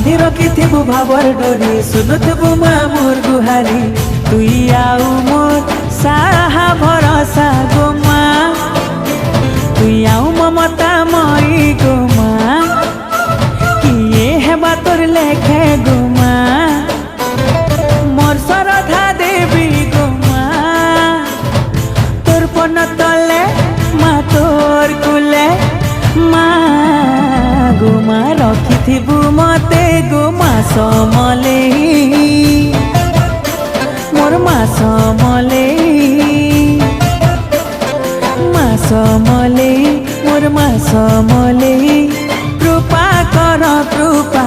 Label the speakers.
Speaker 1: बांधी रखिथिबु भावर डोरी सुनुथबु माँ मोर गुहारी तुई आउ मोर साहा भरोसा गो माँ तुई आउ ममता मई गो माँ किए हेबा तोर लेखे गो माँ मोर श्रद्धा देवी गो माँ तोर पन तले माँ तोर कुले माँ गो माँ रखिथिबु मते गो माँ समलेई मोर माँ समलेई माँ समलेई मोर माँ समलेई कृपा कर कृपा